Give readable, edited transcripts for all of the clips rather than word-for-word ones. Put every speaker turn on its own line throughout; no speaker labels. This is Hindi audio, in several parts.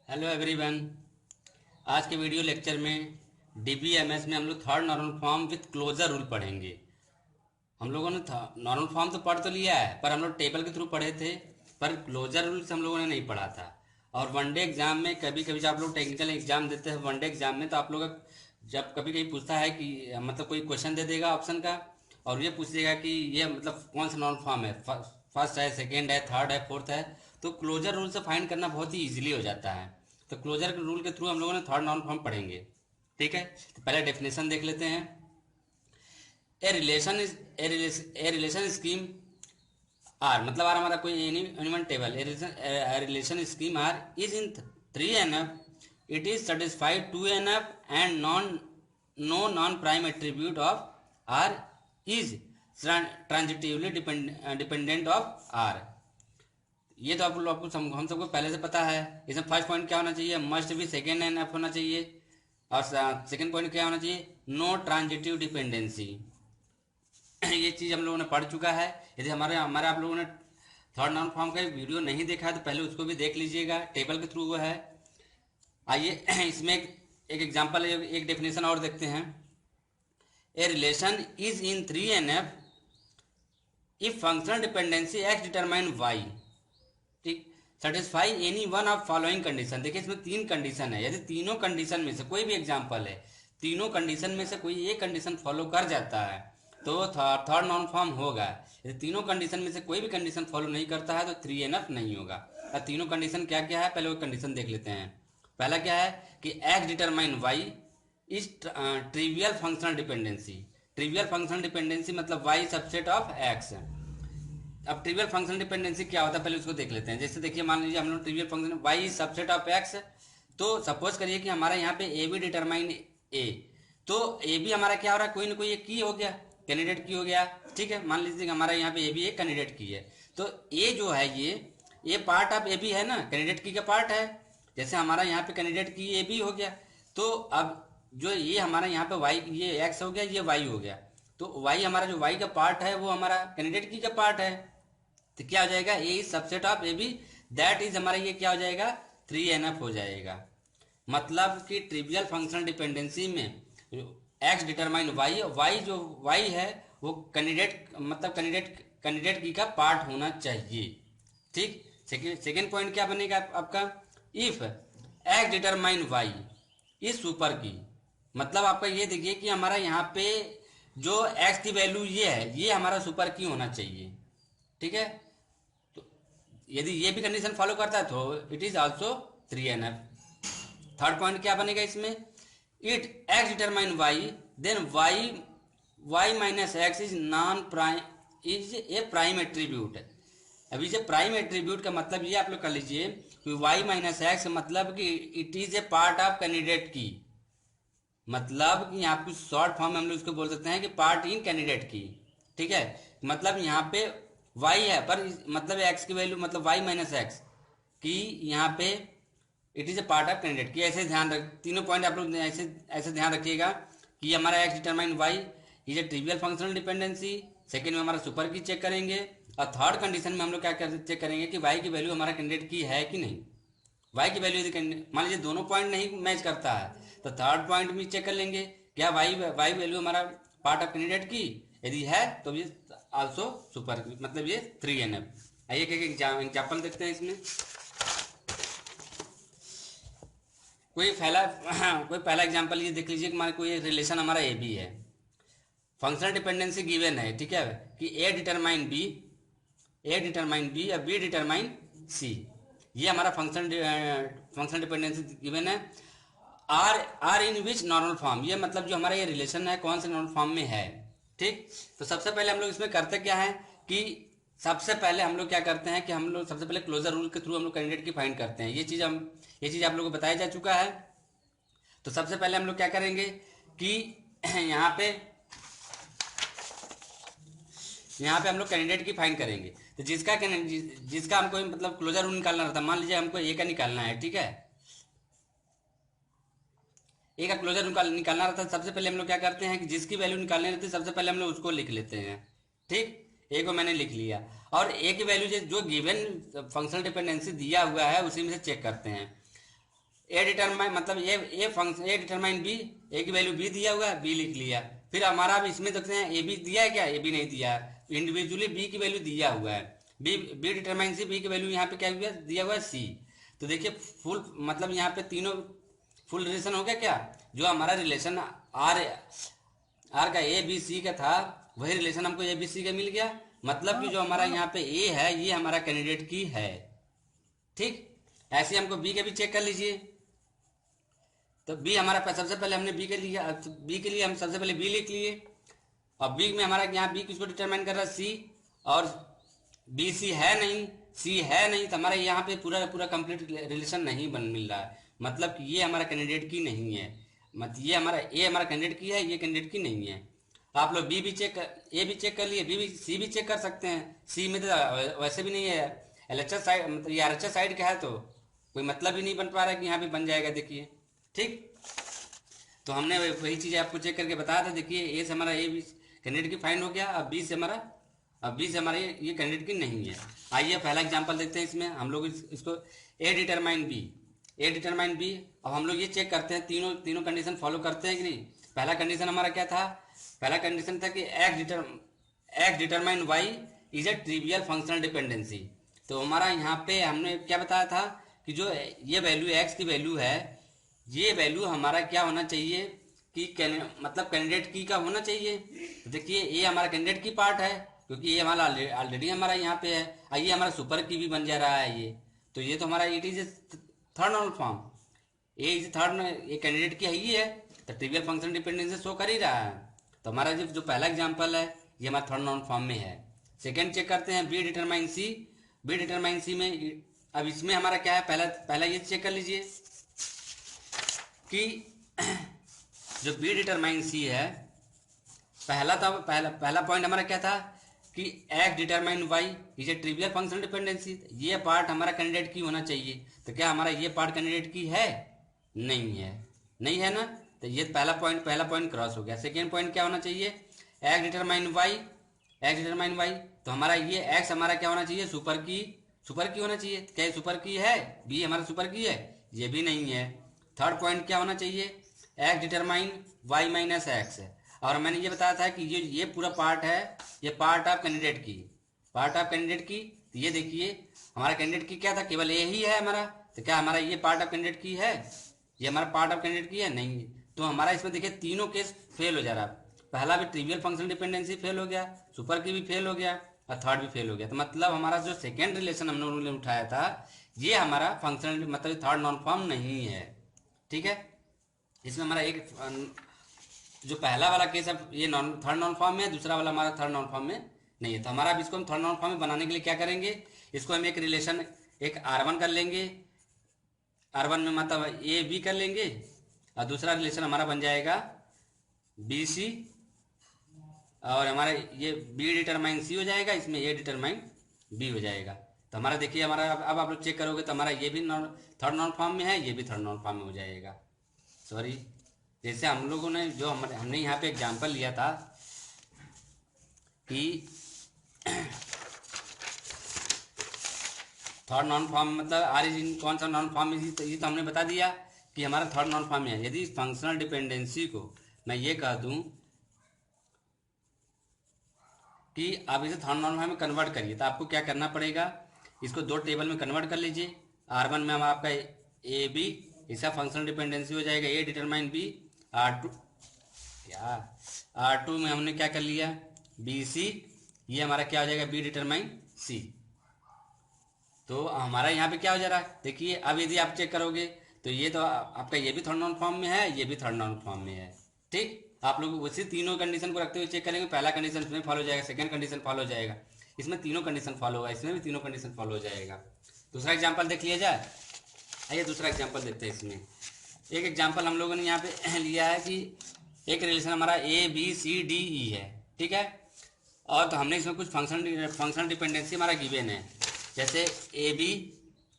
Hello everyone. आज के वीडियो लेक्चर में डीबीएमएस में हम लोग third normal form with closure rule पढ़ेंगे। हम लोगों ने नॉर्मल फॉर्म तो पढ़ तो लिया है, पर हम लोग टेबल के थ्रू पढ़े थे, पर क्लोजर रूल्स हम लोगों ने नहीं पढ़ा था। और वनडे एग्जाम में कभी कभी जब आप लोग टेक्निकल एग्जाम देते हैं वनडे एग्जाम में, तो आप लोग जब कभी कभी पूछता है कि मतलब कोई क्वेश्चन दे देगा ऑप्शन का, और ये पूछ देगा कि ये मतलब कौन सा नॉर्मल फॉर्म है, फर्स्ट है, सेकेंड है, थर्ड है, फोर्थ है। तो क्लोजर रूल से फाइंड करना बहुत ही ईजिली हो जाता है। तो क्लोजर रूल के थ्रू हम लोगों ने थर्ड नॉर्मल फॉर्म पढ़ेंगे। ठीक है, तो पहले डेफिनेशन देख लेते हैं। ए रिलेशन स्कीम आर, मतलब आर हमारा कोई animal table. A relation scheme R is in 3NF, it is satisfied 2NF and no non prime attribute of R is transitively dependent of R. ये तो आपको हम सबको पहले से पता है। इसमें फर्स्ट पॉइंट क्या होना चाहिए, मस्ट भी सेकेंड NF होना चाहिए। और सेकेंड पॉइंट क्या होना चाहिए, नो ट्रांजिटिव डिपेंडेंसी। ये चीज हम लोगों ने पढ़ चुका है। यदि हमारे हमारे आप लोगों ने थर्ड नॉर्मल फॉर्म का वीडियो नहीं देखा है तो पहले उसको भी देख लीजिएगा, टेबल के थ्रू वो है। आइए इसमें एक एग्जाम्पल, एक डेफिनेशन और देखते हैं। A relation is in 3NF if functional dependency x determine y, ठीक, satisfy any one of following condition. देखिए इसमें तीन कंडीशन है। यदि तीनों कंडीशन में से कोई भी एग्जाम्पल है, तीनों कंडीशन में से कोई एक कंडीशन फॉलो कर जाता है तो थर्ड नॉन फॉर्म होगा। यदि तीनों कंडीशन में से कोई भी कंडीशन फॉलो नहीं करता है तो 3NF नहीं होगा। अब तीनों कंडीशन क्या क्या है, पहले वो कंडीशन देख लेते हैं। पहला क्या है कि x determine y is trivial functional dependency. Trivial functional dependency मतलब y सबसेट ऑफ x। अब ट्रिवियल फंक्शनल डिपेंडेंसी क्या होता है पहले उसको देख लेते हैं। जैसे देखिए, मान लीजिए हम लोग trivial function y is subset of x, तो सपोज करिए कि हमारा यहाँ पे ए बी डिटरमाइन ए, तो ए बी हमारा क्या हो रहा है, कोई ना कोई एक की हो गया, कैंडिडेट की हो गया। ठीक है, मान लीजिए हमारा यहाँ पे ए बी एक कैंडिडेट की है, तो ए जो है ये पार्ट ऑफ ए बी है ना, कैंडिडेट की का पार्ट है। जैसे हमारा यहाँ पे कैंडिडेट की ए बी हो गया, तो अब जो ये हमारा यहाँ पे वाई, ये एक्स हो गया, ये वाई हो गया, तो वाई हमारा जो वाई का पार्ट है वो हमारा कैंडिडेट की का पार्ट है। तो क्या हो जाएगा, A is subset of A B, that is हमारा ये क्या हो जाएगा, 3NF हो जाएगा। मतलब कि ट्रिवियल फंक्शनल डिपेंडेंसी में एक्स डिटरमाइन वाई, वाई जो वाई है वो कैंडिडेट मतलब कैंडिडेट की का पार्ट होना चाहिए। ठीक, सेकेंड पॉइंट क्या बनेगा आपका, if X determine Y is super key, मतलब आपका ये देखिए कि हमारा यहाँ पे जो एक्स की वैल्यू ये है, ये हमारा सुपर की होना चाहिए। ठीक है, तो यदि ये भी कंडीशन फॉलो करता है तो it is also 3NF। Third point क्या बनेगा इसमें, it X determine Y then Y minus X is non prime, is a prime attribute. अभी जो प्राइम एट्रीब्यूट का मतलब ये आप लोग कर लीजिए कि वाई माइनस एक्स मतलब कि it is a part of candidate की, मतलब कि यहाँ पे शॉर्ट फॉर्म में हम लोग इसको बोल सकते हैं कि पार्ट इन कैंडिडेट की। ठीक है, मतलब यहाँ पे y है, पर मतलब x की वैल्यू मतलब y माइनस एक्स की यहाँ पे it is a part of candidate की। ऐसे ध्यान रख, तीनों पॉइंट आप लोग ऐसे ध्यान रखिएगा कि हमारा x determine y is a trivial functional dependency. Second में हमारा सुपर की चेक करेंगे, और थर्ड कंडीशन में हम लोग क्या चेक करेंगे कि y की वैल्यू हमारा कैंडिडेट की है कि नहीं। y की वैल्यू यदि मान लीजिए दोनों पॉइंट नहीं मैच करता है तो थर्ड पॉइंट भी चेक कर लेंगे, क्या y वैल्यू हमारा पार्ट ऑफ कैंडिडेट की, यदि है तो ये आल्सो सुपर, मतलब ये 3NF। आइए एक एग्जाम्पल देखते हैं इसमें। कोई पहला एग्जाम्पल ये देख लीजिए कि हमारे कोई रिलेशन हमारा ए बी है, फंक्शनल डिपेंडेंसी गिवन है। ठीक है, कि ए डिटरमाइन बी या बी डिटरमाइन सी, ये हमारा फंक्शनल डिपेंडेंसी गिवन है। R in which normal form, ये मतलब जो हमारा ये रिलेशन है कौन से नॉर्मल फॉर्म में है। ठीक, तो सबसे पहले हम लोग इसमें करते क्या है कि सबसे पहले हम लोग क्या करते हैं कि हम लोग सबसे पहले क्लोजर रूल के थ्रू हम लोग कैंडिडेट की फाइंड करते हैं। ये चीज आप लोगों को बताया जा चुका है। तो सबसे पहले हम लोग क्या करेंगे कि यहाँ पे हम लोग कैंडिडेट की फाइंड करेंगे। तो जिसका हमको मतलब क्लोजर रूल निकालना रहता है, मान लीजिए हमको ए का निकालना है। ठीक है, ए का क्लोजर निकालना रहता है। सबसे पहले हम लोग क्या करते हैं कि जिसकी वैल्यू निकालनी रहती है सबसे पहले हम लोग उसको लिख लेते हैं। ठीक, ए को मैंने लिख लिया, और ए की वैल्यू जो गिवन फंक्शनल डिपेंडेंसी दिया हुआ है उसी में से चेक करते हैं। ए डिटरमाइन मतलब A function A determine B, A की वैल्यू बी दिया हुआ है, बी लिख लिया। फिर हमारा अब इसमें देखते हैं ए बी दिया है क्या, ए बी नहीं दिया है, इंडिविजुअली बी की वैल्यू दिया हुआ है, बी डिटरमाइन सी, बी की वैल्यू यहाँ पे क्या हुआ दिया हुआ है सी। तो देखिए फुल मतलब यहाँ पे तीनों फुल रिलेशन हो गया क्या, जो हमारा रिलेशन आर का ए बी सी का था वही रिलेशन हमको ए बी सी का मिल गया। मतलब कि जो हमारा यहाँ पे ए है ये हमारा कैंडिडेट की है। ठीक, ऐसे हमको बी का भी चेक कर लीजिए। तो बी हमारा सबसे पहले हमने बी के लिया, बी के लिए हम सबसे पहले बी लिख लिए, और बी में हमारा यहाँ बी किसको डिटरमाइन कर रहा है सी, और बी सी है नहीं, सी है नहीं, तो हमारा यहाँ पे पूरा पूरा कंप्लीट रिलेशन नहीं बन मिल रहा है। मतलब कि ये हमारा कैंडिडेट की नहीं है, मतलब ये हमारा ए हमारा कैंडिडेट की है, ये कैंडिडेट की नहीं है। आप लोग बी भी चेक ए भी चेक कर लिए, बी भी सी भी चेक कर सकते हैं। सी में तो वैसे भी नहीं है, एलएचएस साइड मतलब ये आरएचएस साइड का है, तो कोई मतलब ही नहीं बन पा रहा है कि यहाँ पे बन जाएगा। देखिए ठीक, तो हमने वही चीज़ आपको चेक करके बताया था। देखिए ए से हमारा ए बी कैंडिडेट की फाइंड हो गया, अब बी से हमारा ये कैंडिडेट की नहीं है। आइए पहला एग्जांपल देखते हैं। इसमें हम लोग इसको ए डिटरमाइन बी। अब हम लोग ये चेक करते हैं तीनों कंडीशन फॉलो करते हैं कि नहीं। पहला कंडीशन हमारा क्या था, पहला कंडीशन था कि X determine Y is a trivial functional dependency. तो हमारा यहाँ पे हमने क्या बताया था कि जो ये वैल्यू एक्स की वैल्यू है, ये वैल्यू हमारा क्या होना चाहिए कि मतलब कैंडिडेट की का होना चाहिए। तो देखिए ये हमारा कैंडिडेट की पार्ट है, क्योंकि ये हमारा ऑलरेडी हमारा यहाँ पे है, ये हमारा सुपर की भी बन जा रहा है ये। तो ये तो हमारा it is third normal form, A is third, ये कैंडिडेट की है ही है, तो ट्रिवियल फंक्शन डिपेंडेंसी शो कर ही रहा है। तो हमारा जो पहला एग्जाम्पल है ये हमारा थर्ड नॉर्मल फॉर्म में है। सेकेंड चेक करते हैं बी डिटरमाइन सी में। अब इसमें हमारा क्या है, पहला ये चेक कर लीजिए कि जो बी डिटरमाइन सी है, पहला पॉइंट हमारा क्या था कि X determine Y is a trivial functional dependency. ये पार्ट हमारा कैंडिडेट की होना चाहिए। तो क्या हमारा ये पार्ट कैंडिडेट की है, नहीं है ना। तो ये पहला पॉइंट क्रॉस हो गया। सेकेंड पॉइंट क्या होना चाहिए, एक्स डिटरमाइन वाई। तो हमारा ये एक्स हमारा क्या होना चाहिए, सुपर की होना चाहिए। क्या ये सुपर की है, बी हमारा सुपर की है, ये भी नहीं है। थर्ड पॉइंट क्या होना चाहिए, X determine Y minus X है। और मैंने ये बताया था कि ये पूरा पार्ट है, ये पार्ट ऑफ कैंडिडेट की। तो ये देखिए हमारा कैंडिडेट की क्या था, केवल ए ही है हमारा। तो क्या हमारा ये पार्ट ऑफ कैंडिडेट की है, ये हमारा पार्ट ऑफ कैंडिडेट की है, नहीं। तो हमारा इसमें देखिए तीनों केस फेल हो जा रहा है। पहला भी ट्रिवियल फंक्शनल डिपेंडेंसी फेल हो गया, सुपर की भी फेल हो गया, और थर्ड भी फेल हो गया। तो मतलब हमारा जो सेकेंड रिलेशन हम लोगों ने उठाया था ये हमारा फंक्शनल मतलब थर्ड नॉन फॉर्म नहीं है। ठीक है, इसमें हमारा एक जो पहला वाला केस है ये थर्ड नॉन फॉर्म में है, दूसरा वाला हमारा थर्ड नॉन फॉर्म में नहीं है। तो हमारा अब इसको हम थर्ड नॉन फॉर्म में बनाने के लिए क्या करेंगे, इसको हम एक रिलेशन एक R1 कर लेंगे, R1 में मतलब ए बी कर लेंगे, और दूसरा रिलेशन हमारा बन जाएगा बी सी, और हमारा ये बी डिटरमाइन सी हो जाएगा, इसमें ए डिटरमाइन बी हो जाएगा। तो हमारा देखिए हमारा अब आप लोग चेक करोगे तो हमारा ये भी थर्ड नॉन फॉर्म में है, ये भी थर्ड नॉन फॉर्म में हो जाएगा। सॉरी, जैसे हम लोगों ने जो हमने यहाँ पे एग्जांपल लिया था कि थर्ड नॉन फॉर्म मतलब आर इज इन कौन सा नॉन फॉर्म में, तो ये तो हमने बता दिया कि हमारा थर्ड नॉन फॉर्म में है। यदि फंक्शनल डिपेंडेंसी को मैं ये कह दूं कि आप इसे थर्ड नॉन फॉर्म में कन्वर्ट करिए, तो आपको क्या करना पड़ेगा, इसको दो टेबल में कन्वर्ट कर लीजिए। R1 में हम आपका ए बी, इसका फंक्शनल डिपेंडेंसी हो जाएगा ए डिटरमाइन बी। R2 में हमने क्या कर लिया, बी सी, ये हमारा क्या हो जाएगा बी डिटरमाइन सी। तो हमारा यहाँ पे क्या हो जा रहा है, देखिए अब यदि आप चेक करोगे तो ये तो आपका ये भी थर्ड नॉन फॉर्म में है, ये भी थर्ड नॉन फॉर्म में है। ठीक, आप लोग उसी तीनों कंडीशन को रखते हुए चेक करेंगे। पहला कंडीशन इसमें फॉलो हो जाएगा, सेकंड कंडीशन फॉलो हो जाएगा, इसमें तीनों कंडीशन फॉलो होगा, इसमें भी तीनों कंडीशन फॉलो हो जाएगा। दूसरा एग्जाम्पल देख लिया जाए। आइए दूसरा एग्जाम्पल देखते हैं। इसमें एक एग्जाम्पल हम लोगों ने यहाँ पे लिया है कि एक रिलेशन हमारा ए बी सी डी ई है, ठीक है, और तो हमने इसमें कुछ फंक्शनल डिपेंडेंसी हमारा गिवन है, जैसे A B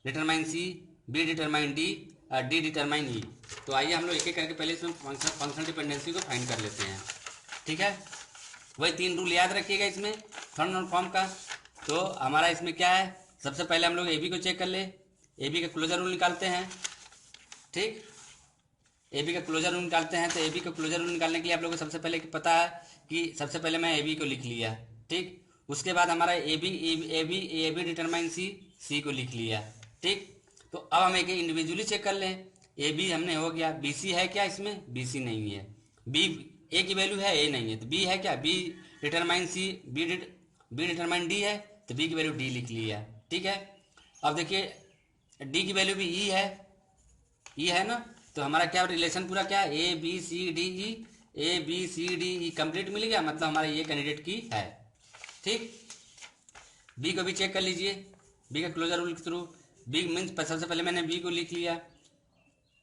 determine C, B determine D, D determine E. तो आइए हम लोग एक एक करके पहले इसमें फंक्शनल डिपेंडेंसी को फाइंड कर लेते हैं। ठीक है, वही तीन रूल याद रखिएगा इसमें थर्ड नॉन फॉर्म का। तो हमारा इसमें क्या है, सबसे पहले हम लोग ए बी को चेक कर ले। ए बी का क्लोजर रूल निकालते हैं। ठीक। ए बी का क्लोजर रूल निकालते हैं, तो ए बी का क्लोजर रूल निकालने के लिए आप लोगों को सबसे पहले पता है कि सबसे पहले मैं ए बी को लिख लिया, ठीक। उसके बाद हमारा ए बी डिटरमाइन सी, सी को लिख लिया, ठीक। तो अब हम एक इंडिविजुअली चेक कर लें। ए बी हमने हो गया, बी सी है क्या इसमें, बी सी नहीं है, बी ए की वैल्यू है, ए नहीं है, तो बी है क्या, B determine C, B determine D है, तो बी की वैल्यू डी लिख लिया, ठीक है। अब देखिए डी की वैल्यू भी ई है, ई है ना, तो हमारा क्या रिलेशन पूरा क्या है, A B C D E, A B C D E complete मिल गया, मतलब हमारा ये कैंडिडेट की है, ठीक। बी को भी चेक कर लीजिए, बी का क्लोजर रूल के थ्रू, बी मीन्स सबसे पहले मैंने बी को लिख लिया,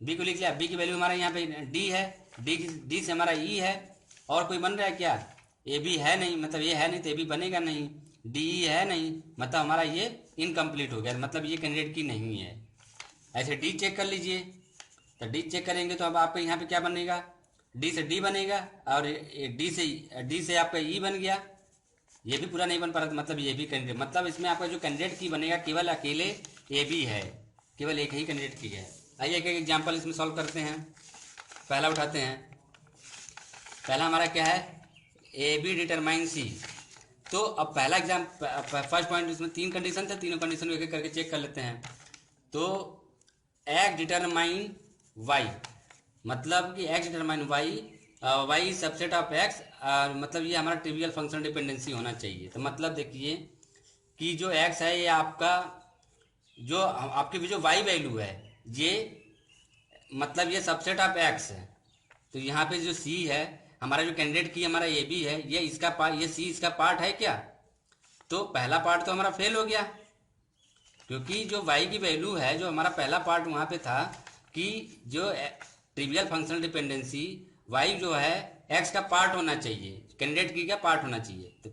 बी को लिख लिया, बी की वैल्यू हमारा यहाँ पे डी है, डी से हमारा ई है, और कोई बन रहा है क्या, ए बी है नहीं, मतलब ये है नहीं तो ए बी बनेगा नहीं, डी ई है नहीं, मतलब हमारा ये इनकम्प्लीट हो गया, मतलब ये कैंडिडेट की नहीं है। ऐसे डी चेक कर लीजिए, तो डी चेक करेंगे तो अब आपका यहाँ पे क्या बनेगा, डी से डी बनेगा, और डी से आपका ई बन गया, ये भी पूरा नहीं बन पा रहा, मतलब ये भी कैंडिडेट, मतलब इसमें आपका जो कैंडिडेट की बनेगा केवल अकेले ए बी है, केवल एक ही कैंडिडेट की है। आइए एक एक एग्जाम्पल इसमें सॉल्व करते हैं। पहला उठाते हैं, पहला हमारा क्या है, ए बी डिटरमाइन सी। तो अब पहला फर्स्ट पॉइंट, इसमें तीन कंडीशन थे, तीनों कंडीशन एक एक करके चेक कर लेते हैं। तो एक्स डिटरमाइन वाई, मतलब कि X determine Y, Y subset of X, मतलब ये हमारा ट्रिवियल फंक्शन डिपेंडेंसी होना चाहिए। तो मतलब देखिए कि जो एक्स है ये आपका, जो आपकी भी जो वाई वैल्यू है ये, मतलब ये सबसेट ऑफ एक्स है। तो यहाँ पे जो सी है हमारा, जो कैंडिडेट की हमारा ए बी है, ये इसका पार्ट, ये सी इसका पार्ट है क्या, तो पहला पार्ट तो हमारा फेल हो गया, क्योंकि जो y की वैल्यू है, जो हमारा पहला पार्ट वहाँ पे था कि जो ट्रिवियल फंक्शनल डिपेंडेंसी y जो है x का पार्ट होना चाहिए, कैंडिडेट की क्या पार्ट होना चाहिए। तो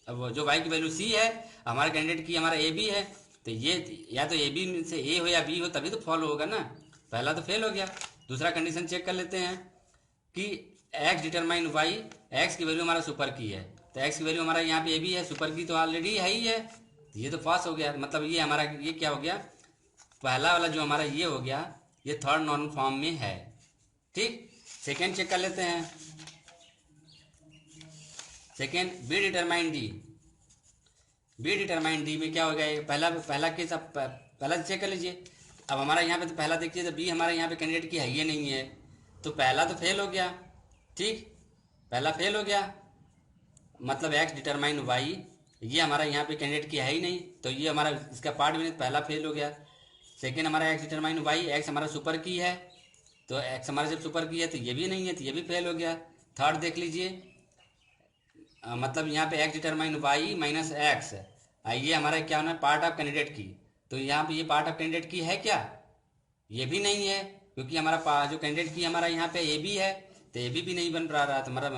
अब जो y की वैल्यू c है, हमारा कैंडिडेट की हमारा ए बी है, तो ये या तो ए बी से ए हो या बी हो, तभी तो फॉलो होगा ना, पहला तो फेल हो गया। दूसरा कंडीशन चेक कर लेते हैं कि x डिटरमाइन y, x की वैल्यू हमारा सुपर की है, तो x की वैल्यू हमारा यहाँ पे ए बी है, सुपर की तो ऑलरेडी है ही है, ये तो पास हो गया, मतलब ये हमारा ये क्या हो गया, पहला वाला जो हमारा ये हो गया, ये थर्ड नॉर्मल फॉर्म में है, ठीक। सेकेंड चेक कर लेते हैं, second B determine D, B determine D में क्या हो गया, पहला केस अब पहला चेक कर लीजिए। अब हमारा यहाँ पे तो पहला देखिए, तो बी हमारा यहाँ पे कैंडिडेट की है ही नहीं है, तो पहला तो फेल हो गया, ठीक, पहला फेल हो गया, मतलब एक्स डिटरमाइन वाई, ये हमारा यहाँ पे कैंडिडेट की है ही नहीं, तो ये हमारा इसका पार्ट भी नहीं, पहला फेल हो गया। सेकेंड हमारा एक्स डिटरमाइन वाई, एक्स हमारा सुपर की है, तो एक्स हमारा जब सुपर की है तो ये भी नहीं है, तो ये भी फेल हो गया। थर्ड देख लीजिए, मतलब यहाँ पे X determine Y minus X, ये हमारा क्या होना है, पार्ट ऑफ कैंडिडेट की, तो यहाँ पे ये पार्ट ऑफ कैंडिडेट की है क्या, ये भी नहीं है, क्योंकि हमारा जो कैंडिडेट की हमारा यहाँ पे ए बी है, तो ए भी नहीं बन पा रहा, तो हमारा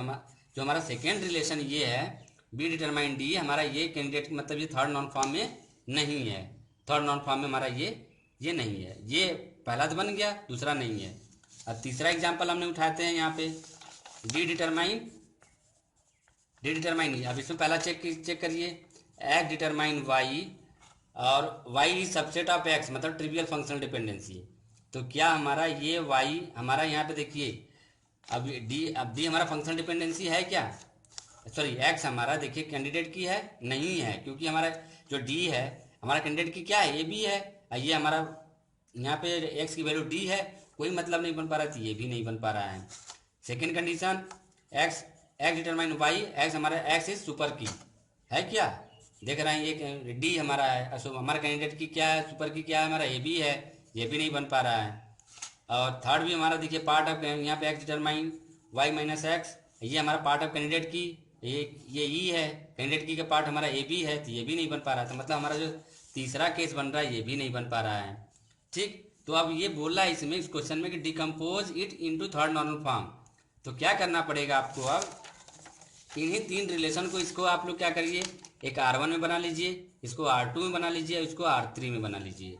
जो हमारा सेकेंड रिलेशन ये है बी डिटरमाइन डी, हमारा ये कैंडिडेट मतलब ये थर्ड नॉन फॉर्म में नहीं है, थर्ड नॉन फॉर्म में हमारा ये नहीं है, ये पहला तो बन गया, दूसरा नहीं है। अब तीसरा एग्जांपल हमने उठाते हैं यहाँ पे, डी डिटरमाइन, अब इसमें पहला चेक करिए, एक्स डिटरमाइन वाई और Y is subset of X, मतलब ट्रिवियल फंक्शनल डिपेंडेंसी। तो क्या हमारा ये वाई हमारा यहाँ पे देखिए, अब डी हमारा फंक्शनल डिपेंडेंसी है क्या, सॉरी एक्स हमारा देखिए कैंडिडेट की है नहीं है, क्योंकि हमारा जो डी है हमारा कैंडिडेट की क्या है, ए बी है, ये हमारा यहाँ पे एक्स की वैल्यू डी है, कोई मतलब नहीं बन पा रहा, ये भी नहीं बन पा रहा है। Second condition, X determine Y, X हमारा एक्स इज सुपर की है क्या, देख रहे हैं ये डी हमारा है, हमारा कैंडिडेट की क्या है, सुपर की क्या है, हमारा ए बी है, ये भी नहीं बन पा रहा है। और थर्ड भी हमारा देखिए पार्ट ऑफ, यहाँ पे X determine Y minus X, ये हमारा पार्ट ऑफ कैंडिडेट की, ये ई है, कैंडिडेट की का पार्ट हमारा ए बी है, तो ये भी नहीं बन पा रहा था, मतलब हमारा जो तीसरा केस बन रहा है ये भी नहीं बन पा रहा है, ठीक। तो अब ये बोल रहा है इसमें, इस क्वेश्चन में कि decompose it into third normal form, तो क्या करना पड़ेगा आपको, अब इन्हीं तीन रिलेशन को, इसको आप लोग क्या करिए, एक R1 में बना लीजिए, इसको R2 में बना लीजिए, इसको R3 में बना लीजिए,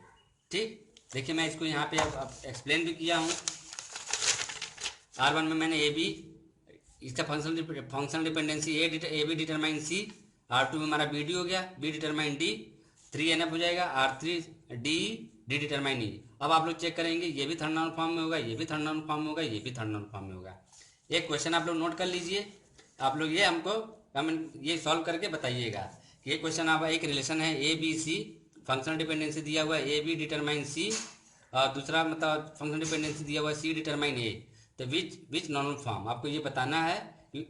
ठीक। देखिए मैं इसको यहाँ पे अब एक्सप्लेन भी किया हूँ। R1 में मैंने ए बी, इसका functional dependency A B determine C, R2 में हमारा बी डी हो गया, बी डिटरमाइन डी, 3NF हो जाएगा, R3 डी डिटरमाइन ई, अब आप लोग चेक करेंगे, ये भी थर्ड नाउन फॉर्म में होगा, ये भी थर्ड नाउन फॉर्म में होगा, ये भी थर्ड नाउन फॉर्म में होगा। एक क्वेश्चन आप लोग नोट कर लीजिए, आप लोग ये हमको ये सॉल्व करके बताइएगा कि ये क्वेश्चन आप, एक रिलेशन है A B C, functional dependency दिया हुआ है ए बी डिटरमाइन सी, और दूसरा मतलब फंक्शनल डिपेंडेंसी दिया हुआ है सी डिटरमाइन ए। तो विच नॉर्मल फॉर्म, आपको ये बताना है कि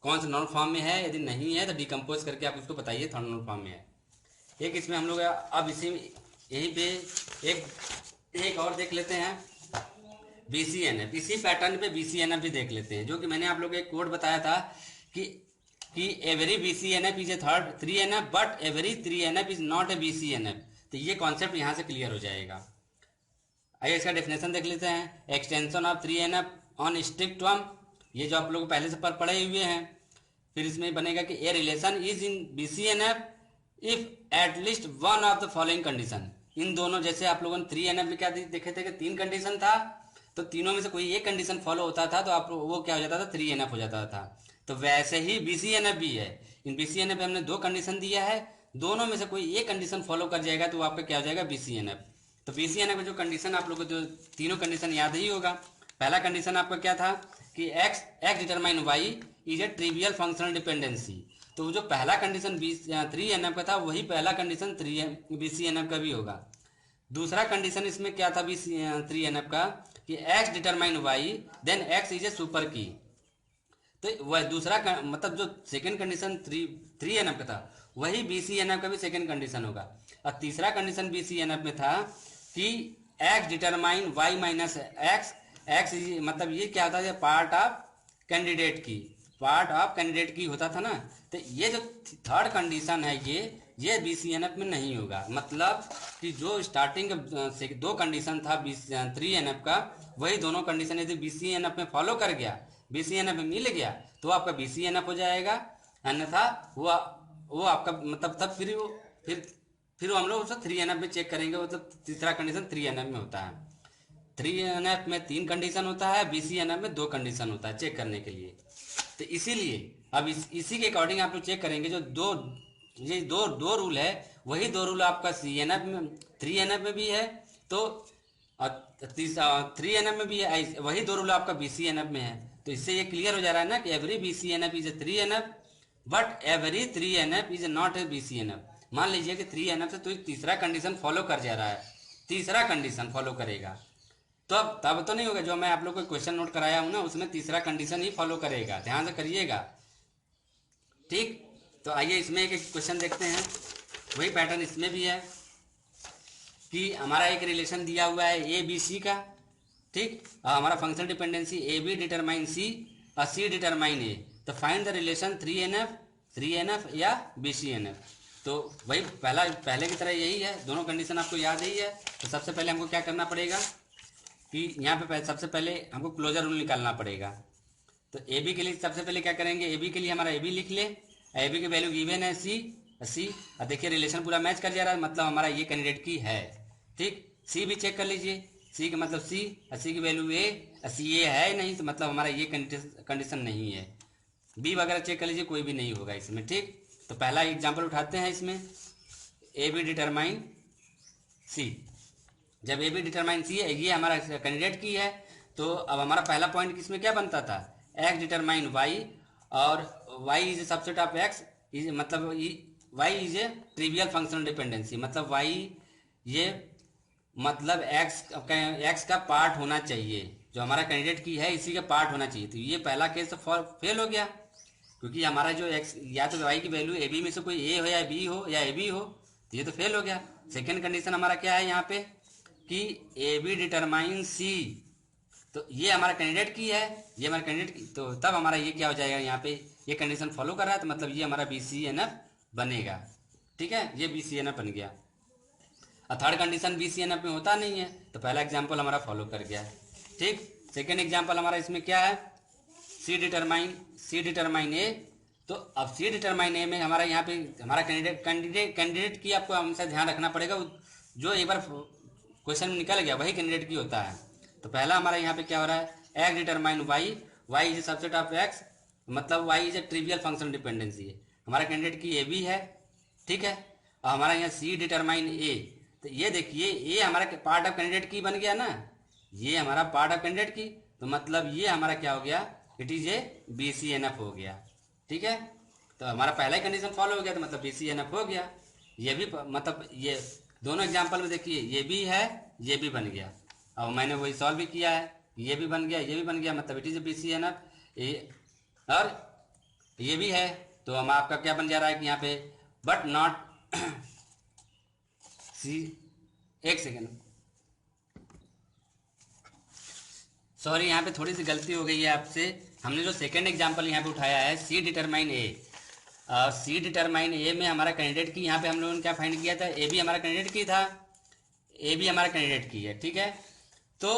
कौन सा नॉर्मल फॉर्म में है, यदि नहीं है तो डिकम्पोज करके आप उसको बताइए थर्ड नॉर्मल फॉर्म में है। एक इसमें हम लोग अब इसी यहीं पे एक और देख लेते हैं, BCNF। इसी पैटर्न पे BCNF भी देख लेते हैं, जो कि मैंने आप लोग को एक कोड बताया था कि every BCNF is a third 3NF but every 3NF is not a BCNF। तो ये कॉन्सेप्ट यहाँ से क्लियर हो जाएगा। आइए इसका डेफिनेशन देख लेते हैं। Extension of 3NF on strict term, ये जो आप लोग पहले से पढ़े हुए हैं। फिर इसमें बनेगा कि a relation is in BCNF if at least one of the following condition. इन दोनों, जैसे आप लोगों ने 3NF में क्या देखे थे कि 3 कंडीशन था, तो तीनों में से कोई एक कंडीशन फॉलो होता था तो आप वो क्या हो जाता था, 3NF हो जाता था। तो वैसे ही BCNF भी है। इन BCNF में हमने 2 कंडीशन दिया है, दोनों में से कोई एक कंडीशन फॉलो कर जाएगा तो आपका क्या हो जाएगा, BCNF। तो BCNF में जो कंडीशन आप लोग को जो तीनों कंडीशन याद ही होगा। पहला कंडीशन आपका क्या था कि x determine y is a trivial functional dependency. तो जो पहला कंडीशन 3NF का था वही पहला कंडीशन BCNF का भी होगा। दूसरा कंडीशन इसमें क्या था 3NF का कि x determine y then x is a super key. तो वह दूसरा मतलब जो सेकंड कंडीशन 3NF का था वही BCNF का भी सेकंड कंडीशन होगा। और तीसरा कंडीशन BCNF में था कि x determine y minus x, x मतलब ये क्या होता है, पार्ट ऑफ कैंडिडेट की, पार्ट ऑफ कैंडिडेट की होता था ना। तो ये जो थर्ड कंडीशन है ये BCNF में नहीं होगा। मतलब कि जो स्टार्टिंग से 2 कंडीशन था 3NF का, वही दोनों कंडीशन यदि BCNF में फॉलो कर गया, BCNF में मिल गया तो आपका BCNF हो जाएगा। अन्यथा वो आपका मतलब तब फिर हम लोग उसको 3NF में चेक करेंगे। मतलब तीसरा कंडीशन 3NF में होता है। 3NF में 3 कंडीशन होता है, BCNF में 2 कंडीशन होता है चेक करने के लिए। तो इसीलिए अब इसी के अकॉर्डिंग आप लोग चेक करेंगे। जो ये दो रूल है, वही 2 रूल आपका CNF में 3NF में भी है, तो 3NF में भी है, वही 2 रूल आपका BCNF में है। तो इससे ये क्लियर हो जा रहा है ना कि every BCNF is a 3NF but every 3NF is not a BCNF। मान लीजिए कि 3NF से तो तीसरा कंडीशन फॉलो कर जा रहा है, तीसरा कंडीशन फॉलो करेगा, तो अब तब तो नहीं होगा। जो मैं आप लोग को क्वेश्चन नोट कराया हूं ना, उसमें तीसरा कंडीशन ही फॉलो करेगा, ध्यान से करिएगा, ठीक। तो आइए इसमें एक क्वेश्चन देखते हैं। वही पैटर्न इसमें भी है कि हमारा एक रिलेशन दिया हुआ है ABC का, ठीक। हमारा functional dependency AB determine C और C डिटरमाइन A। तो फाइंड द रिलेशन 3NF या BCNF। तो वही पहले की तरह यही है, दोनों कंडीशन आपको याद ही है। तो सबसे पहले हमको क्या करना पड़ेगा कि यहाँ पे सबसे पहले हमको क्लोजर रूल निकालना पड़ेगा। तो AB के लिए सबसे पहले क्या करेंगे, AB के लिए हमारा AB लिख ले, AB की वैल्यू गिवन है C, और देखिए रिलेशन पूरा मैच कर जा रहा है, मतलब हमारा ये कैंडिडेट की है, ठीक। C भी चेक कर लीजिए, C का मतलब C, और C की वैल्यू A, और C A है नहीं, तो मतलब हमारा ये कंडीशन नहीं है। B वगैरह चेक कर लीजिए, कोई भी नहीं होगा इसमें, ठीक। तो पहला एग्जाम्पल उठाते हैं इसमें, AB डिटरमाइन C। जब AB डिटरमाइन C है, ये हमारा कैंडिडेट की है, तो अब हमारा पहला पॉइंट इसमें क्या बनता था, x डिटरमाइन y, और y is a subset of x is, मतलब y is a trivial functional dependency. मतलब y ये मतलब x का पार्ट होना चाहिए, जो हमारा कैंडिडेट की है इसी का पार्ट होना चाहिए। तो ये पहला केस तो फेल हो गया, क्योंकि हमारा जो x या तो y की वैल्यू AB में से कोई A हो या B हो या AB हो, तो ये तो फेल हो गया। सेकेंड कंडीशन हमारा क्या है यहाँ पे कि AB डिटरमाइन C। तो ये हमारा कैंडिडेट की है, ये हमारा कैंडिडेट की, तो तब हमारा ये क्या हो जाएगा, यहाँ पे ये कंडीशन फॉलो कर रहा है, तो मतलब ये हमारा BCNF बनेगा, ठीक है, ये BCNF बन गया। और थर्ड कंडीशन BCNF में होता नहीं है, तो पहला एग्जाम्पल हमारा फॉलो कर गया, ठीक। सेकेंड एग्जाम्पल हमारा इसमें क्या है, C डिटरमाइन A। तो अब C डिटरमाइन A में हमारा यहाँ पे हमारा कैंडिडेट की आपको हमेशा ध्यान रखना पड़ेगा, जो एक बार क्वेश्चन में निकल गया वही कैंडिडेट की होता है। तो पहला हमारा यहाँ पे क्या हो रहा है, x determine y is a subset of x, मतलब y is a trivial functional dependency है। हमारा कैंडिडेट की AB है, ठीक है। और हमारा यहाँ C डिटरमाइन A, तो ये देखिए ये हमारा पार्ट ऑफ कैंडिडेट की बन गया ना, ये हमारा पार्ट ऑफ कैंडिडेट की, तो मतलब ये हमारा क्या हो गया, इट इज ए BCNF हो गया। ठीक है, तो हमारा पहला ही कंडीशन फॉलो हो गया, तो मतलब BCNF हो गया। ये भी मतलब ये दोनों एग्जाम्पल में देखिए ये भी है ये भी बन गया, अब मैंने वही सॉल्व भी किया है, ये भी बन गया ये भी बन गया, मतलब इट इज BCNF। और ये भी है, तो हम आपका क्या बन जा रहा है कि यहाँ पे बट नॉट सी, एक सेकेंड सॉरी, यहाँ पे थोड़ी सी गलती हो गई है आपसे। हमने जो सेकेंड एग्जाम्पल यहाँ पे उठाया है C determine A, C determine A में हमारा कैंडिडेट की यहाँ पे हम लोगों ने क्या फाइंड किया था, A भी हमारा कैंडिडेट की था, A भी हमारा कैंडिडेट की है। ठीक है, तो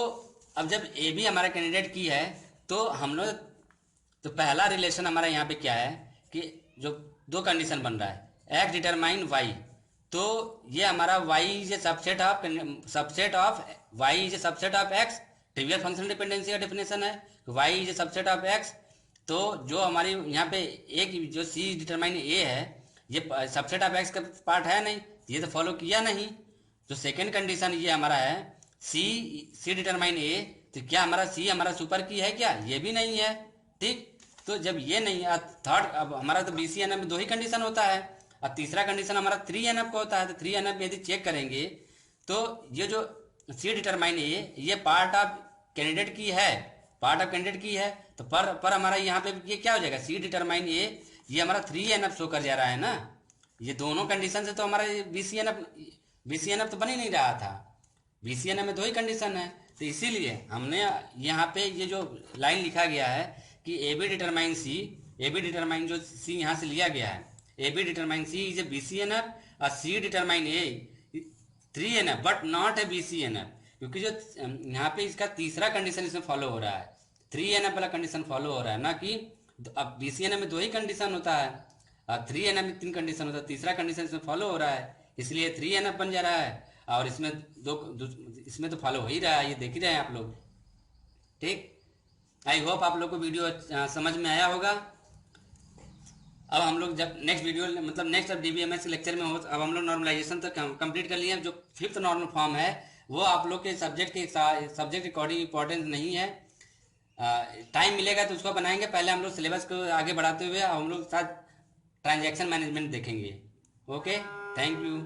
अब जब A भी हमारा कैंडिडेट की है तो हम लोग, तो पहला रिलेशन हमारा यहाँ पे क्या है कि जो दो कंडीशन बन रहा है X डिटरमाइन Y, तो ये हमारा Y is a subset of Y is a subset of X, trivial functional dependency का डेफिनेशन है Y is a subset of X। तो जो हमारी यहाँ पे एक जो C डिटरमाइन A है ये सबसेट ऑफ X का पार्ट है नहीं, ये तो फॉलो किया नहीं। जो सेकेंड कंडीशन ये हमारा है C डिटरमाइन A, तो क्या हमारा C हमारा सुपर की है क्या, ये भी नहीं है। ठीक, तो जब ये नहीं है, थर्ड अब हमारा तो BCNF में दो ही कंडीशन होता है, और तीसरा कंडीशन हमारा 3NF का होता है। तो 3NF यदि चेक करेंगे तो ये जो C डिटरमाइन A ये पार्ट ऑफ कैंडिडेट की है, पार्ट ऑफ कैंडिडेट की है, तो पर हमारा यहाँ पे ये क्या हो जाएगा, C डिटरमाइन A ये हमारा 3NF शो कर जा रहा है ना। ये दोनों कंडीशन से तो हमारा BCNF तो बन ही नहीं रहा था, BCNF में दो ही कंडीशन है। तो इसीलिए हमने यहाँ पे ये जो लाइन लिखा गया है कि AB determine C, AB determine जो C यहाँ से लिया गया है, AB determine C is a BCNF और C determine A 3NF but not a BCNF, क्योंकि जो यहाँ पे इसका तीसरा कंडीशन इसमें फॉलो हो रहा है, 3NF वाला कंडीशन फॉलो हो रहा है ना, कि अब BCNF में दो ही कंडीशन होता है और 3NF में तीन कंडीशन होता है, तीसरा कंडीशन इसमें फॉलो हो रहा है, इसलिए 3NF बन जा रहा है। और इसमें इसमें तो फॉलो हो ही रहा है, ये देख ही रहे हैं आप लोग। ठीक, आई होप आप लोग को वीडियो समझ में आया होगा। अब हम लोग जब नेक्स्ट वीडियो मतलब नेक्स्ट अब DBMS लेक्चर में हो, अब हम लोग नॉर्मलाइजेशन तक कंप्लीट कर लिए हैं। जो 5th नॉर्मल फॉर्म है वो आप लोग के सब्जेक्ट अकॉर्डिंग इंपॉर्टेंट नहीं है, टाइम मिलेगा तो उसको बनाएंगे। पहले हम लोग सिलेबस को आगे बढ़ाते हुए हम लोग साथ ट्रांजैक्शन मैनेजमेंट देखेंगे। Okay, thank you.